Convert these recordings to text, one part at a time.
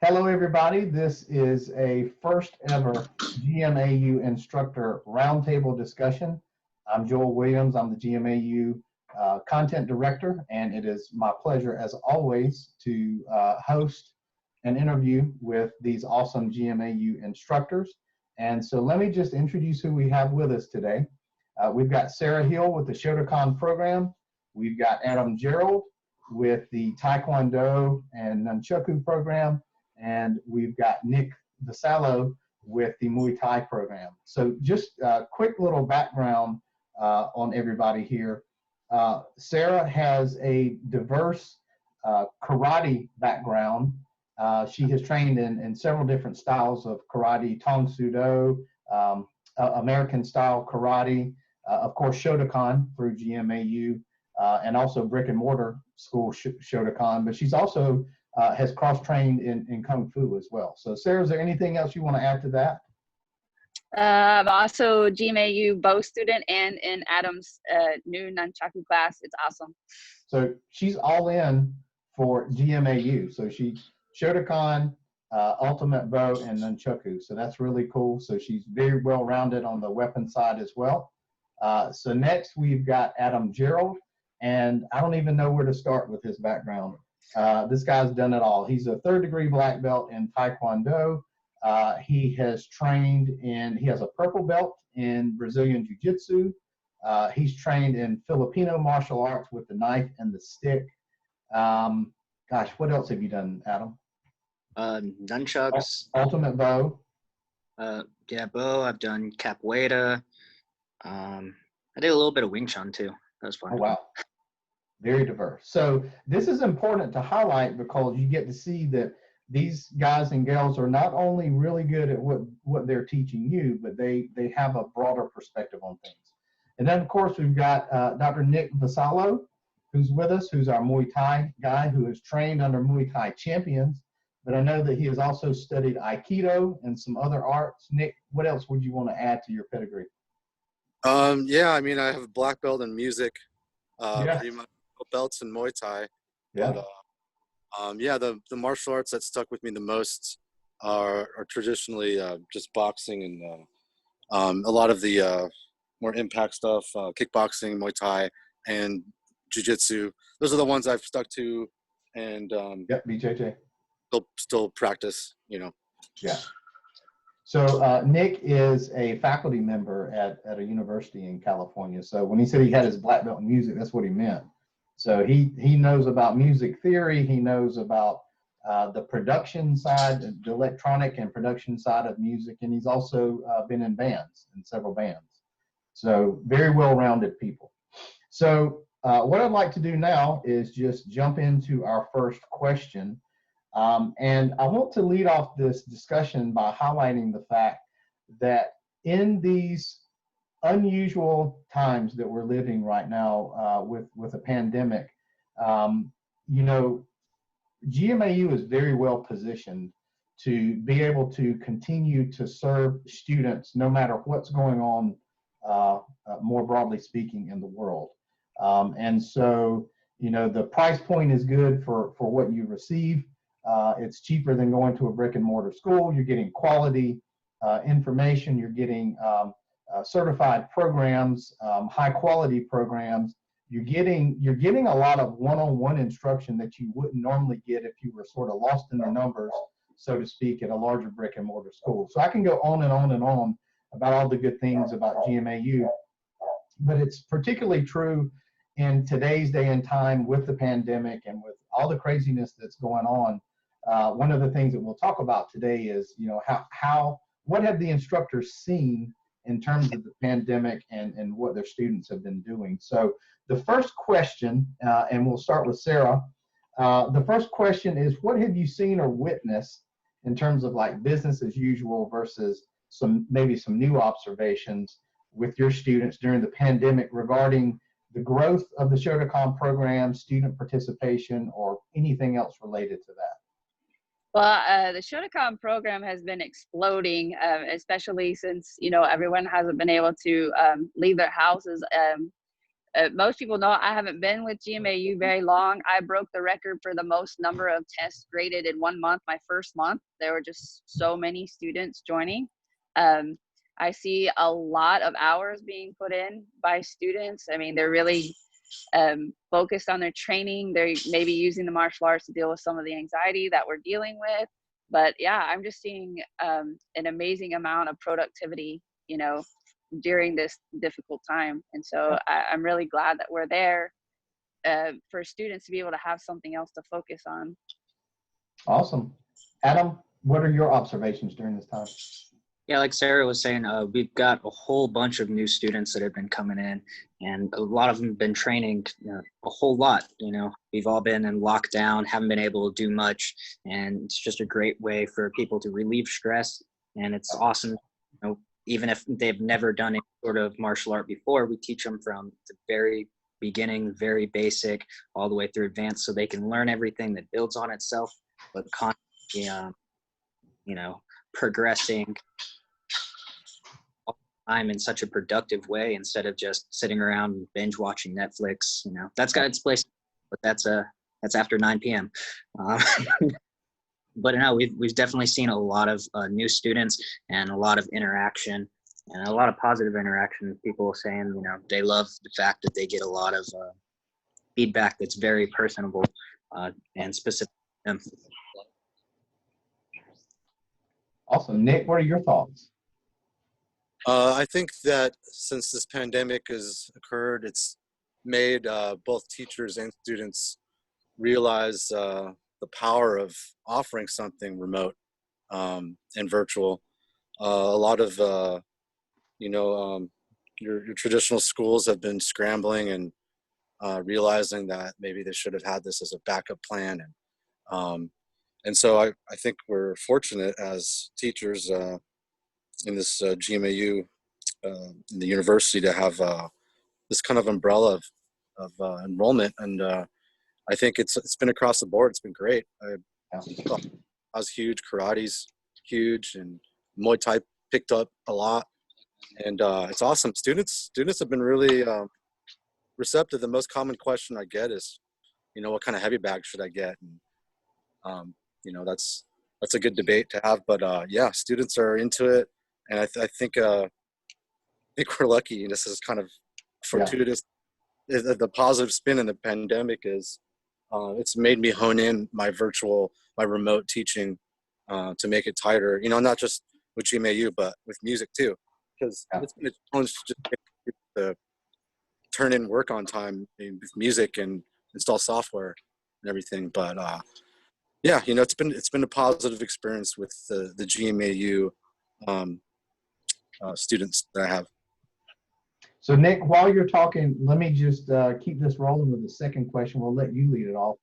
Hello, everybody. This is a first ever GMAU instructor roundtable discussion. I'm Joel Williams. I'm the GMAU content director, and it is my pleasure, as always, to host an interview with these awesome GMAU instructors. And so let me just introduce who we have with us today. We've got Sarah Hill with the Shotokan program. We've got Adam Gerald with the Taekwondo and Nunchaku program. And we've got Nick Vasallo with the Muay Thai program. So just a quick little background on everybody here. Sarah has a diverse karate background. She has trained in several different styles of karate, Tong Sudo, American style karate, of course Shotokan through GMAU, and also brick and mortar school Shotokan, but she's also has cross-trained in Kung Fu as well. So Sarah, is there anything else you want to add to that? I'm also GMAU Bow student and in Adam's new Nunchaku class. It's awesome. So she's all in for GMAU. So she Shotokan, Ultimate Bow, and Nunchaku. So that's really cool. So she's very well-rounded on the weapon side as well. So next we've got Adam Gerald, and I don't even know where to start with his background. This guy's done it all. He's a 3rd degree black belt in Taekwondo. He has he has a purple belt in Brazilian Jiu-Jitsu. He's trained in Filipino martial arts with the knife and the stick. Gosh, what else have you done, Adam? Nunchucks. Ultimate Bow. Yeah, bow. I've done capoeira. I did a little bit of Wing Chun too. That was fun. Oh, wow. Very diverse. So this is important to highlight because you get to see that these guys and gals are not only really good at what they're teaching you, but they have a broader perspective on things. And then, of course, we've got Dr. Nick Vasallo, who's with us, who's our Muay Thai guy who is trained under Muay Thai champions. But I know that he has also studied Aikido and some other arts. Nick, what else would you want to add to your pedigree? Yeah, I mean, I have a black belt in music, pretty much belts in Muay Thai. Yeah. But, yeah, the martial arts that stuck with me the most are traditionally just boxing and a lot of the more impact stuff, kickboxing, Muay Thai, and Jiu-Jitsu. Those are the ones I've stuck to, and BJJ. Still practice, you know. Yeah. So Nick is a faculty member at a university in California. So when he said he had his black belt in music, that's what he meant. So he knows about music theory. He knows about the production side, the electronic and production side of music, and he's also been in several bands. So very well-rounded people. So what I'd like to do now is just jump into our first question. And I want to lead off this discussion by highlighting the fact that in these unusual times that we're living right now with a pandemic, you know, GMAU is very well positioned to be able to continue to serve students no matter what's going on, more broadly speaking, in the world. And so, you know, the price point is good for what you receive. It's cheaper than going to a brick and mortar school. You're getting quality information. You're getting certified programs, high quality programs. You're getting a lot of one-on-one instruction that you wouldn't normally get if you were sort of lost in the numbers, so to speak, at a larger brick and mortar school. So I can go on and on and on about all the good things about GMAU, but it's particularly true in today's day and time with the pandemic and with all the craziness that's going on. One of the things that we'll talk about today is, you know, what have the instructors seen in terms of the pandemic and what their students have been doing. So the first question, and we'll start with Sarah, the first question is, what have you seen or witnessed in terms of like business as usual versus maybe some new observations with your students during the pandemic regarding the growth of the Shotokan program, student participation, or anything else related to that? Well, the Shotokan program has been exploding, especially since, you know, everyone hasn't been able to leave their houses. most people know I haven't been with GMAU very long. I broke the record for the most number of tests graded in 1 month. My first month, there were just so many students joining. I see a lot of hours being put in by students. I mean, they're really focused on their training. They're maybe using the martial arts to deal with some of the anxiety that we're dealing with. But yeah, I'm just seeing an amazing amount of productivity, during this difficult time. And so I'm really glad that we're there for students to be able to have something else to focus on. Awesome. Adam, what are your observations during this time? Yeah, like Sarah was saying, we've got a whole bunch of new students that have been coming in, and a lot of them have been training a whole lot. We've all been in lockdown, haven't been able to do much, and it's just a great way for people to relieve stress. And it's awesome, even if they've never done any sort of martial art before, we teach them from the very beginning, very basic, all the way through advanced, so they can learn everything that builds on itself, but constantly, progressing time in such a productive way instead of just sitting around and binge watching Netflix. That's got its place, but that's after 9 p.m. But no, we've definitely seen a lot of new students and a lot of interaction and a lot of positive interaction. People saying, they love the fact that they get a lot of feedback that's very personable and specific to them. Awesome. Nick, what are your thoughts? I think that since this pandemic has occurred, it's made both teachers and students realize the power of offering something remote and virtual. A lot of your traditional schools have been scrambling and realizing that maybe they should have had this as a backup plan, and so I think we're fortunate as teachers in this GMAU in the university to have this kind of umbrella of enrollment, and I think it's been across the board. It's been great. I was huge. Karate's huge, and Muay Thai picked up a lot, and it's awesome. Students have been really receptive. The most common question I get is, what kind of heavy bag should I get? And that's a good debate to have. But yeah, students are into it, and I think we're lucky. This is kind of fortuitous. Yeah. The positive spin in the pandemic is it's made me hone in my remote teaching to make it tighter. Not just with GMAU, but with music too, because it's been a challenge to just get to turn in work on time with music and install software and everything. But yeah, it's been a positive experience with the GMAU students that I have. So Nick, while you're talking, let me just keep this rolling with the second question. We'll let you lead it off.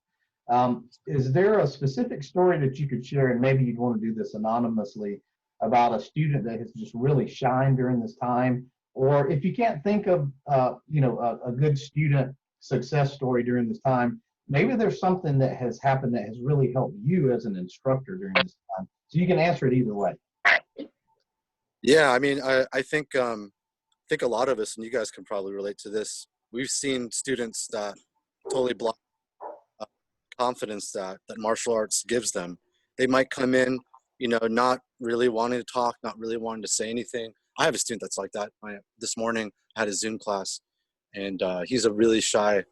Is there a specific story that you could share, and maybe you'd want to do this anonymously, about a student that has just really shined during this time? Or if you can't think of, a good student success story during this time, maybe there's something that has happened that has really helped you as an instructor during this time. So you can answer it either way. Yeah, I mean, I think a lot of us, and you guys can probably relate to this, we've seen students that totally block confidence that martial arts gives them. They might come in, not really wanting to talk, not really wanting to say anything. I have a student that's like that. This morning I had a Zoom class, and he's a really shy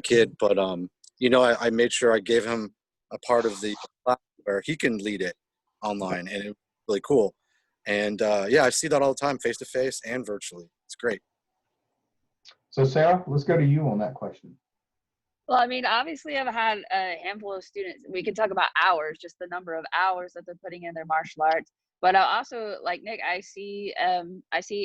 kid, but I made sure I gave him a part of the class where he can lead it online, and it was really cool. And yeah, I see that all the time, face to face and virtually. It's great. So Sarah, let's go to you on that question. Well, I mean, obviously I've had a handful of students. We can talk about hours, just the number of hours that they're putting in their martial arts. But I also, like Nick, I see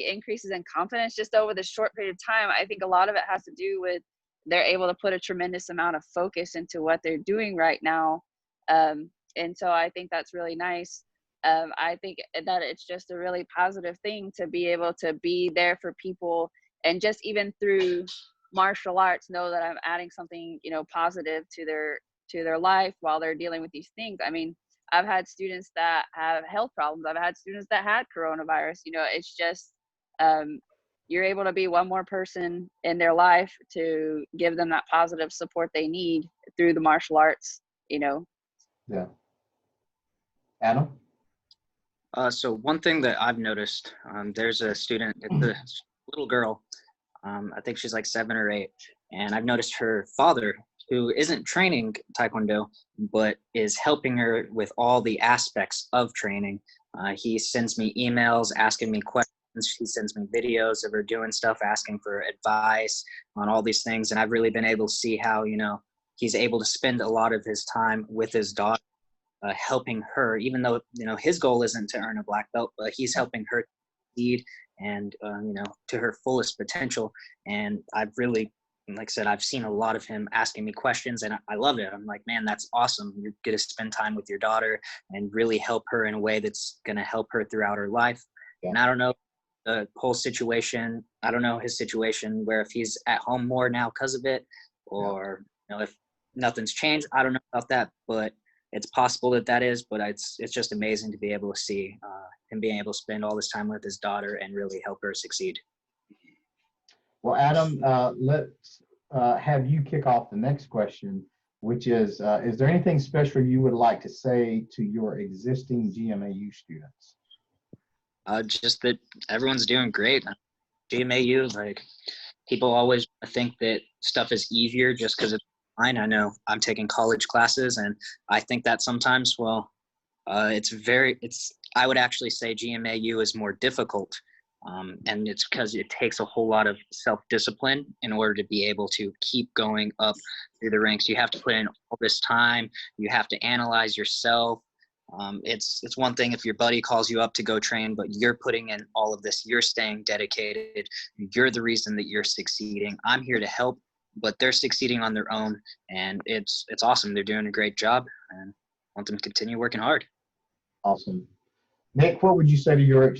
increases in confidence just over this short period of time. I think a lot of it has to do with they're able to put a tremendous amount of focus into what they're doing right now. And so I think that's really nice. I think that it's just a really positive thing to be able to be there for people, and just even through martial arts, know that I'm adding something, positive to their life while they're dealing with these things. I mean, I've had students that have health problems. I've had students that had coronavirus. It's just you're able to be one more person in their life to give them that positive support they need through the martial arts, you know. Yeah. Adam? So one thing that I've noticed, there's a student, it's a little girl, I think she's like 7 or 8, and I've noticed her father, who isn't training Taekwondo, but is helping her with all the aspects of training. He sends me emails asking me questions. He sends me videos of her doing stuff, asking for advice on all these things. And I've really been able to see how, you know, he's able to spend a lot of his time with his daughter, helping her, even though, you know, his goal isn't to earn a black belt, but he's helping her succeed and, you know, to her fullest potential. And I've really, like I said, I've seen a lot of him asking me questions, and I love it. I'm like, man, that's awesome. You're going to spend time with your daughter and really help her in a way that's going to help her throughout her life. Yeah. And I don't know the whole situation. I don't know his situation, where if he's at home more now because of it, or, you know, if nothing's changed. I don't know about that, but it's possible that that is. But it's just amazing to be able to see him being able to spend all this time with his daughter and really help her succeed. Well, Adam, let's have you kick off the next question, which is there anything special you would like to say to your existing GMAU students? Just that everyone's doing great. GMAU, like, people always think that stuff is easier just because it's online. I know I'm taking college classes, and I think that sometimes, well, I would actually say GMAU is more difficult. And it's because it takes a whole lot of self-discipline in order to be able to keep going up through the ranks. You have to put in all this time. You have to analyze yourself. It's one thing if your buddy calls you up to go train, but you're putting in all of this. You're staying dedicated. You're the reason that you're succeeding. I'm here to help, but they're succeeding on their own, and it's awesome. They're doing a great job, and I want them to continue working hard. Awesome. Nick, what would you say to your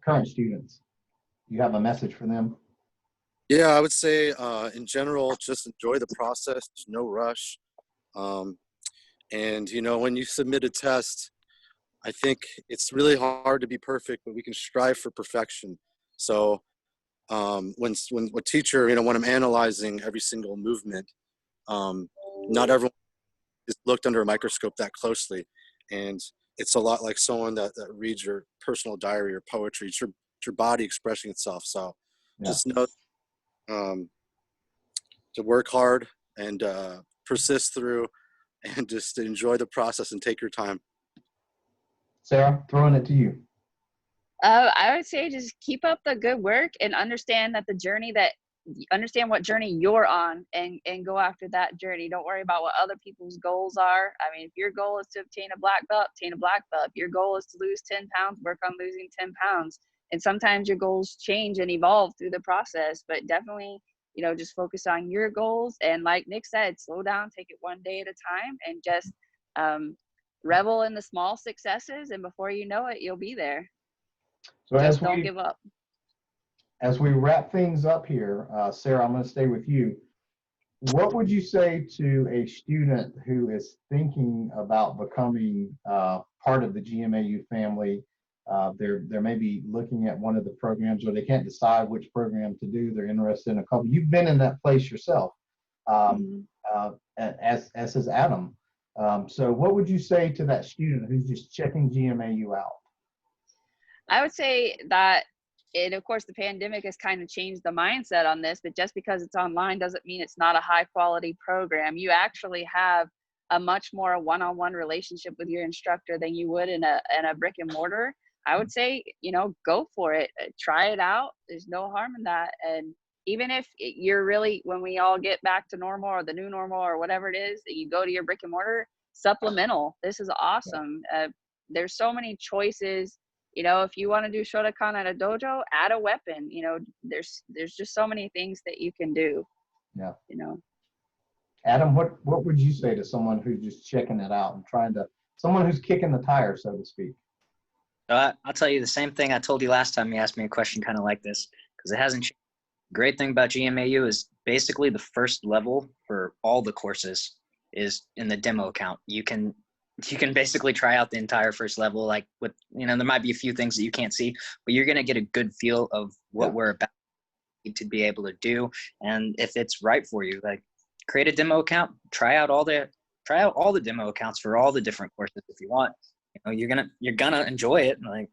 current students? Do you have a message for them? Yeah, I would say in general, just enjoy the process. There's no rush. And, you know, when you submit a test, I think it's really hard to be perfect, but we can strive for perfection. So when a teacher, you know, when I'm analyzing every single movement, not everyone is looked under a microscope that closely. And it's a lot like someone that reads your personal diary or poetry. It's your body expressing itself. So just know to work hard and persist through, and just enjoy the process and take your time. Sarah, throwing it to you. I would say just keep up the good work and understand that understand what journey you're on, and go after that journey. Don't worry about what other people's goals are. I mean, if your goal is to obtain a black belt, obtain a black belt. If your goal is to lose 10 pounds, work on losing 10 pounds. And sometimes your goals change and evolve through the process, but definitely, you know, just focus on your goals. And like Nick said, slow down, take it one day at a time, and just revel in the small successes. And before you know it, you'll be there. So just don't give up. As we wrap things up here, Sarah, I'm going to stay with you. What would you say to a student who is thinking about becoming part of the GMAU family? They're maybe looking at one of the programs, or they can't decide which program to do. They're interested in a couple. You've been in that place yourself, as has Adam. So what would you say to that student who's just checking GMAU out? I would say that, and of course the pandemic has kind of changed the mindset on this, but just because it's online doesn't mean it's not a high quality program. You actually have a much more one-on-one relationship with your instructor than you would in a brick and mortar. I would say, you know, go for it, try it out. There's no harm in that. And even if you're really, when we all get back to normal or the new normal or whatever it is, that you go to your brick and mortar, supplemental, this is awesome. There's so many choices. You know, if you want to do Shotokan at a dojo, add a weapon. You know, there's just so many things that you can do. Yeah. You know. Adam, what would you say to someone who's just checking it out and someone who's kicking the tire, so to speak? I'll tell you the same thing I told you last time you asked me a question kind of like this, because it hasn't changed. Great thing about GMAU is basically the first level for all the courses is in the demo account. You can you can basically try out the entire first level. Like with, there might be a few things that you can't see, but you're going to get a good feel of what we're about to be able to do. And if it's right for you, like create a demo account, try out all the demo accounts for all the different courses if you want. You're gonna enjoy it. Like,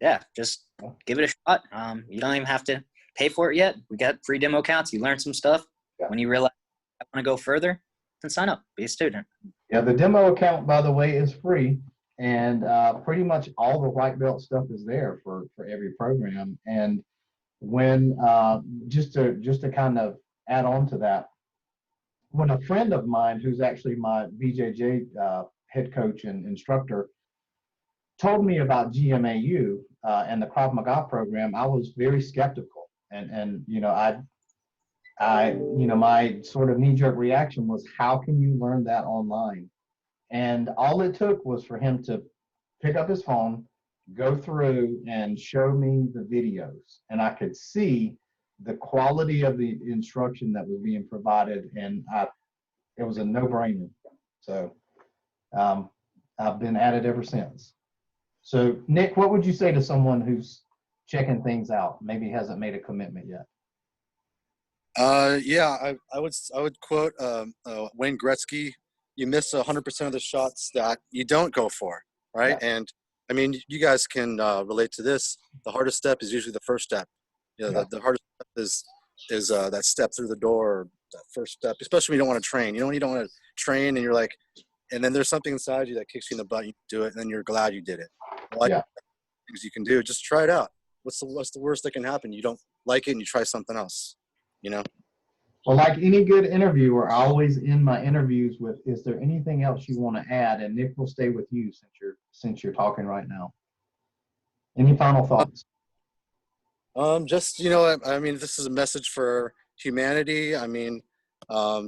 yeah, just give it a shot. You don't even have to pay for it yet. We got free demo accounts. You learn some stuff. Yeah. When you realize I want to go further, then sign up, be a student. Yeah, the demo account, by the way, is free, and pretty much all the white belt stuff is there for every program. And when just to kind of add on to that, when a friend of mine, who's actually my BJJ head coach and instructor, told me about GMAU and the Krav Maga program, I was very skeptical, and my sort of knee-jerk reaction was, how can you learn that online? And all it took was for him to pick up his phone, go through and show me the videos, and I could see the quality of the instruction that was being provided, and it was a no-brainer. So I've been at it ever since. So Nick, what would you say to someone who's checking things out, maybe hasn't made a commitment yet? Yeah, I would quote Wayne Gretzky: "You miss 100% of the shots that you don't go for." Right? Yeah. And I mean, you guys can relate to this. The hardest step is usually the first step. The hardest step is that step through the door, or that first step, especially when you don't want to train. When you don't want to train and you're like, and then there's something inside you that kicks you in the butt, you do it, and then you're glad you did it. Things you can do, just try it out. What's the worst that can happen? You don't like it and you try something else, Well, like any good interviewer, I always end my interviews with, is there anything else you want to add? And Nick will stay with you since you're talking right now. Any final thoughts? Just, I mean, this is a message for humanity. I mean,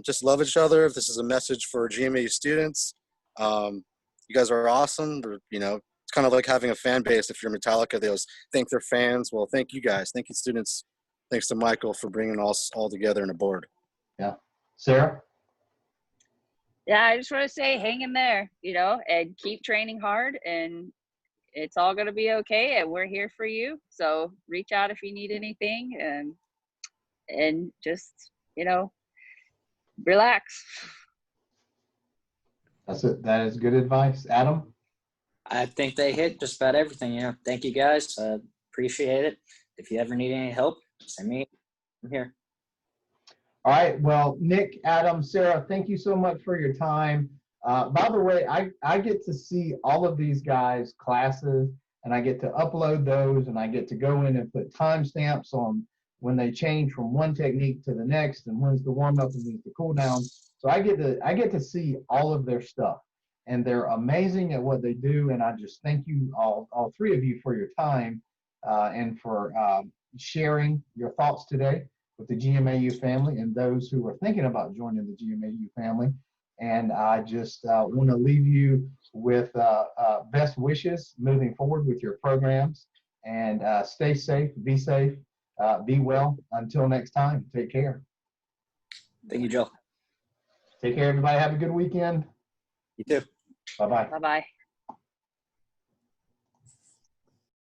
just love each other. If this is a message for GMAU students, you guys are awesome. It's kind of like having a fan base. If you're Metallica, they always thank their fans. Well, thank you guys. Thank you, students. Thanks to Michael for bringing us all together in a board. Yeah. Sarah? Yeah, I just want to say hang in there, and keep training hard, and it's all going to be okay, and we're here for you. So reach out if you need anything, and just, relax. That's it. That is good advice. Adam? I think they hit just about everything. Thank you guys. Appreciate it. If you ever need any help, send me. I'm here. All right. Well, Nick, Adam, Sarah, thank you so much for your time. By the way, I get to see all of these guys' classes, and I get to upload those, and I get to go in and put timestamps on when they change from one technique to the next, and when's the warm up and when's the cool down. So I get to see all of their stuff, and they're amazing at what they do. And I just thank you all three of you for your time and for sharing your thoughts today with the GMAU family and those who are thinking about joining the GMAU family. And I just want to leave you with best wishes moving forward with your programs. And stay safe, be well. Until next time, take care. Thank you, Joe. Take care, everybody. Have a good weekend. You too. Bye-bye. Bye-bye.